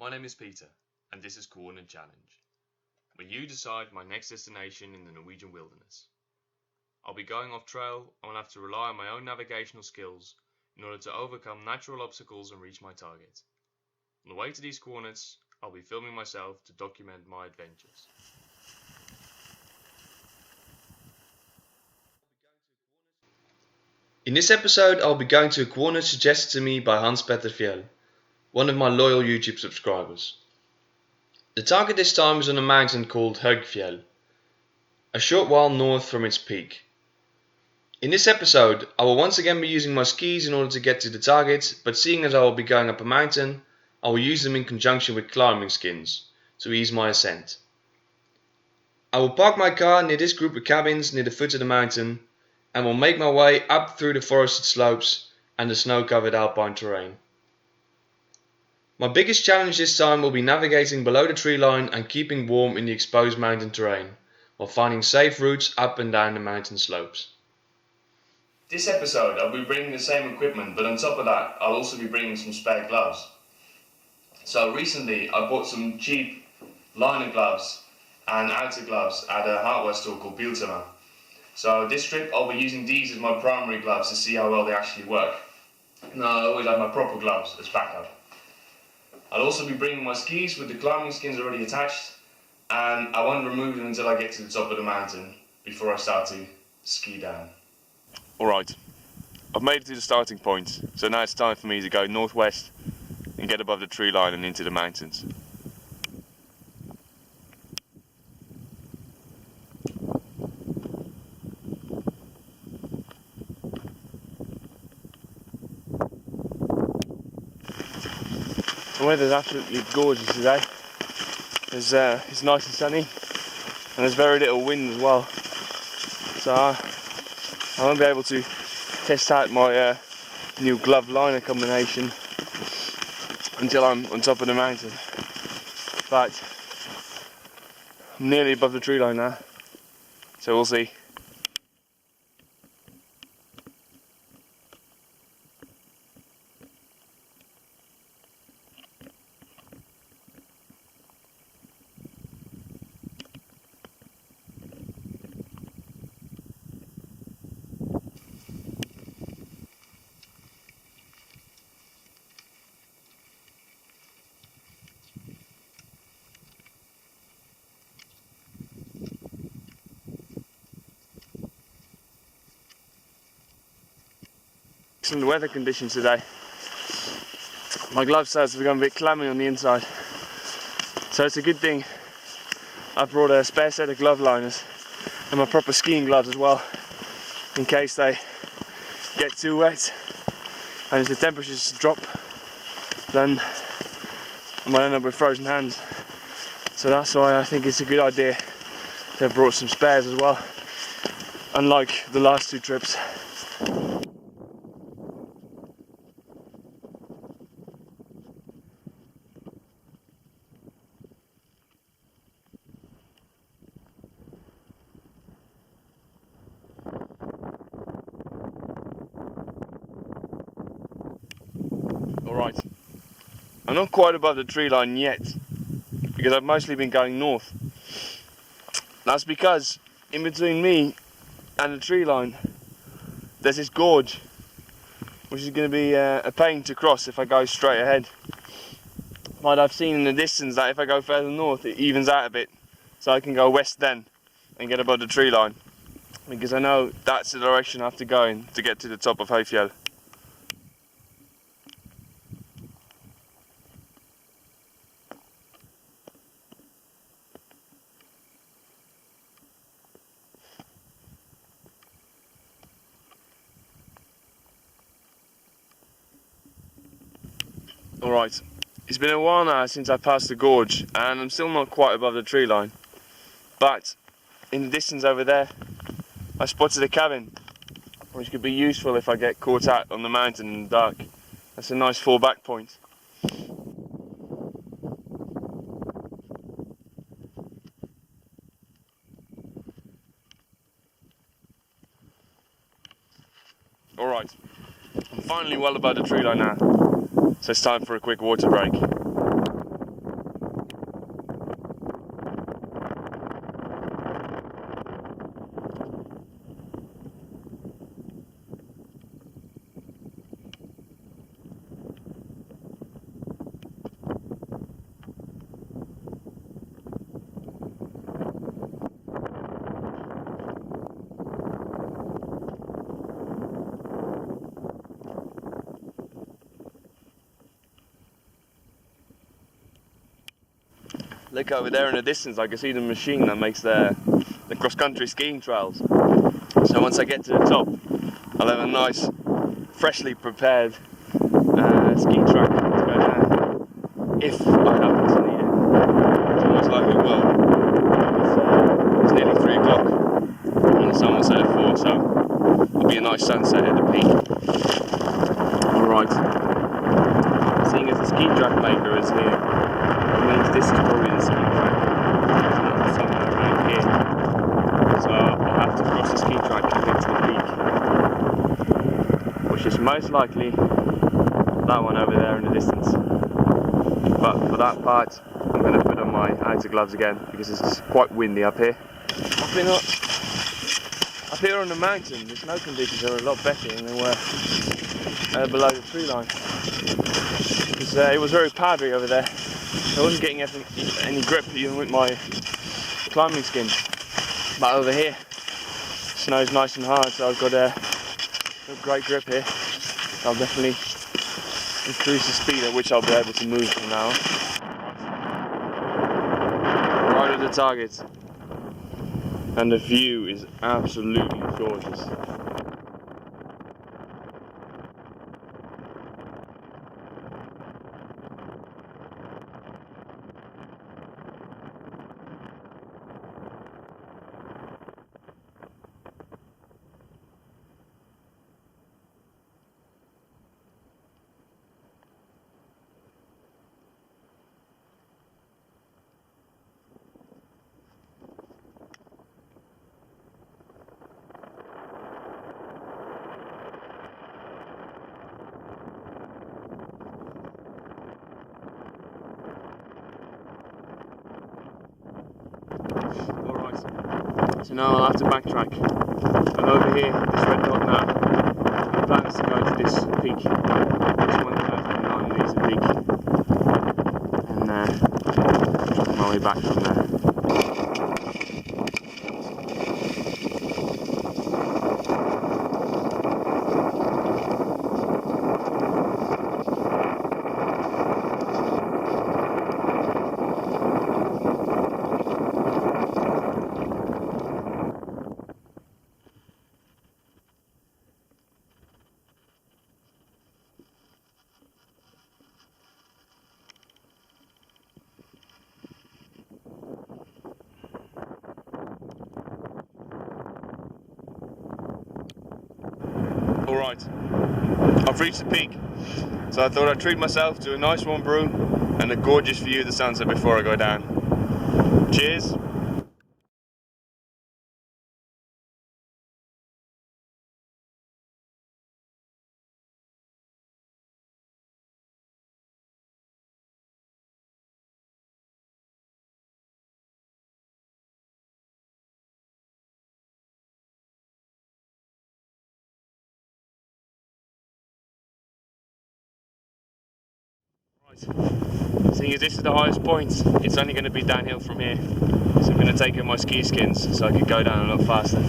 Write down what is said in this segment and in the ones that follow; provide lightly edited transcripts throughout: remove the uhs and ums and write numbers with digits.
My name is Peter, and this is Coordinate Challenge, where you decide my next destination in the Norwegian wilderness. I'll be going off trail and will have to rely on my own navigational skills in order to overcome natural obstacles and reach my target. On the way to these coordinates, I'll be filming myself to document my adventures. In this episode, I'll be going to a coordinate suggested to me by Høgfjell, one of my loyal YouTube subscribers. The target this time is on a mountain called Høgfjell, a short while north from its peak. In this episode, I will once again be using my skis in order to get to the target, but seeing as I will be going up a mountain, I will use them in conjunction with climbing skins to ease my ascent. I will park my car near this group of cabins near the foot of the mountain and will make my way up through the forested slopes and the snow-covered alpine terrain. My biggest challenge this time will be navigating below the tree line and keeping warm in the exposed mountain terrain, while finding safe routes up and down the mountain slopes. This episode I'll be bringing the same equipment, but on top of that I'll also be bringing some spare gloves. So recently I bought some cheap liner gloves and outer gloves at a hardware store called Biltema. So this trip I'll be using these as my primary gloves to see how well they actually work. Now I always have my proper gloves as backup. I'll also be bringing my skis with the climbing skins already attached, and I won't remove them until I get to the top of the mountain before I start to ski down. Alright, I've made it to the starting point, so now it's time for me to go northwest and get above the tree line and into the mountains. The weather's absolutely gorgeous today. It's nice and sunny, and there's very little wind as well. So I won't be able to test out my new glove liner combination until I'm on top of the mountain. But I'm nearly above the tree line now, so we'll see. Excellent weather conditions today. My glove sides have become a bit clammy on the inside, so it's a good thing I brought a spare set of glove liners and my proper skiing gloves as well, in case they get too wet and as the temperatures drop, then I might end up with frozen hands. So that's why I think it's a good idea to have brought some spares as well, unlike the last two trips. Alright, I'm not quite above the tree line yet, because I've mostly been going north. That's because in between me and the tree line there's this gorge, which is going to be a pain to cross if I go straight ahead. But I've seen in the distance that if I go further north it evens out a bit, so I can go west then and get above the tree line, because I know that's the direction I have to go in to get to the top of Høgfjell. Alright, it's been a while now since I passed the gorge and I'm still not quite above the tree line, but in the distance over there I spotted a cabin which could be useful if I get caught out on the mountain in the dark. That's a nice fallback point. Alright, I'm finally well above the tree line now, so it's time for a quick water break. Look over there in the distance, I can see the machine that makes the cross-country skiing trails. So once I get to the top, I'll have a nice, freshly prepared ski track to go down, if I happen to need it. So most likely will. It's nearly 3 o'clock and the sun will set at 4, so it'll be a nice sunset at the peak. Alright, seeing as the ski track maker is here, that means this is probably the ski track. It's not somewhere around here. So I'll have to cross the ski track and get to the peak, which is most likely that one over there in the distance. But for that part, I'm going to put on my outer gloves again because it's quite windy up here. Up here on the mountain, the snow conditions are a lot better than they were below the tree line. Because it was very powdery over there. I wasn't getting any grip even with my climbing skins. But over here, snow's nice and hard, so I've got a great grip here. I'll definitely increase the speed at which I'll be able to move from now on. Right at the target. And the view is absolutely gorgeous. So now I'll have to backtrack. I'm over here, this red dot now. My plan is to go to this peak, this 1,009 meter peak, and on my way back from there. Alright, I've reached the peak, so I thought I'd treat myself to a nice warm brew and a gorgeous view of the sunset before I go down. Cheers! Seeing as this is the highest point, it's only going to be downhill from here. So I'm going to take in my ski skins so I can go down a lot faster.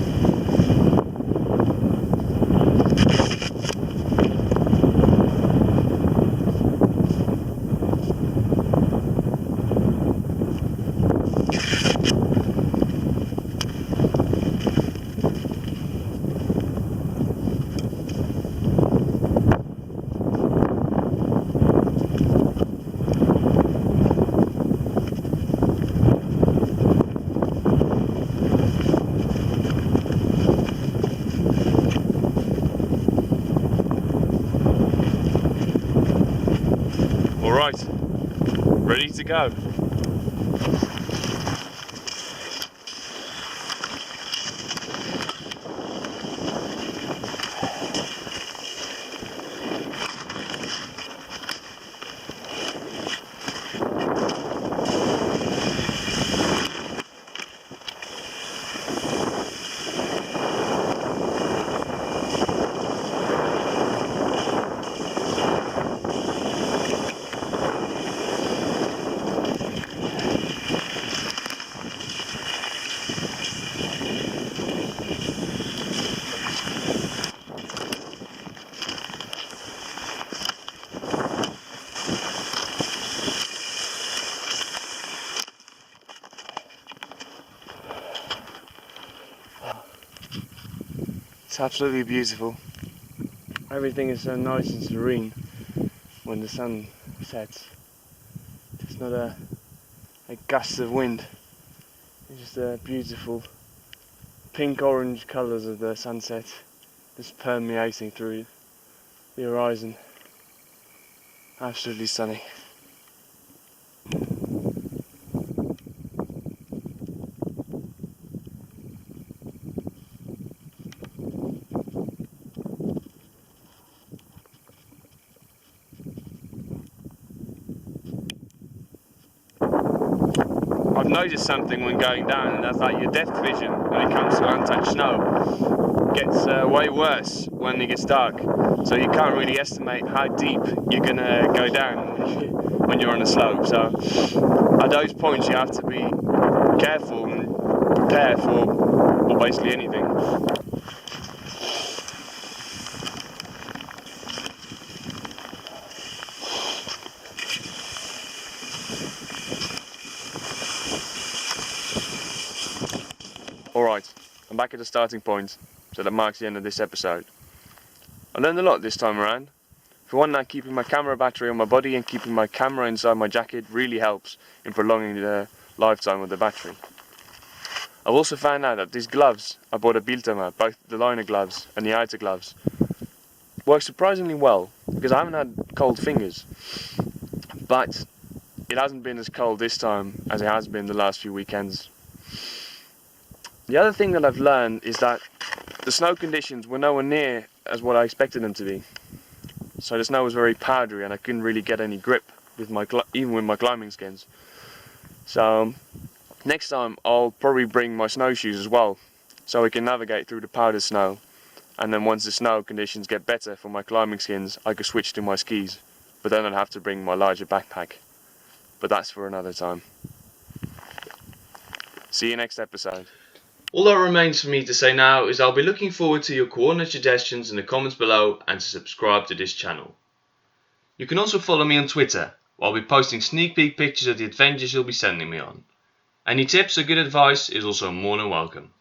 Alright, ready to go. It's absolutely beautiful. Everything is so nice and serene when the sun sets. There's not a gust of wind. It's just the beautiful pink-orange colours of the sunset just permeating through the horizon. Absolutely stunning. I've noticed something when going down, and that's like your depth vision when it comes to untouched snow gets way worse when it gets dark. So you can't really estimate how deep you're gonna go down when you're on a slope. So at those points you have to be careful and prepare for basically anything. Alright, I'm back at the starting point, so that marks the end of this episode. I learned a lot this time around. For one, that keeping my camera battery on my body and keeping my camera inside my jacket really helps in prolonging the lifetime of the battery. I've also found out that these gloves I bought at Biltema, both the liner gloves and the outer gloves, work surprisingly well because I haven't had cold fingers. But it hasn't been as cold this time as it has been the last few weekends. The other thing that I've learned is that the snow conditions were nowhere near as what I expected them to be. So the snow was very powdery and I couldn't really get any grip with even with my climbing skins. So next time I'll probably bring my snowshoes as well, so we can navigate through the powdered snow. And then once the snow conditions get better for my climbing skins, I could switch to my skis. But then I'd have to bring my larger backpack. But that's for another time. See you next episode. All that remains for me to say now is I'll be looking forward to your coordinate suggestions in the comments below and to subscribe to this channel. You can also follow me on Twitter, where I'll be posting sneak peek pictures of the adventures you'll be sending me on. Any tips or good advice is also more than welcome.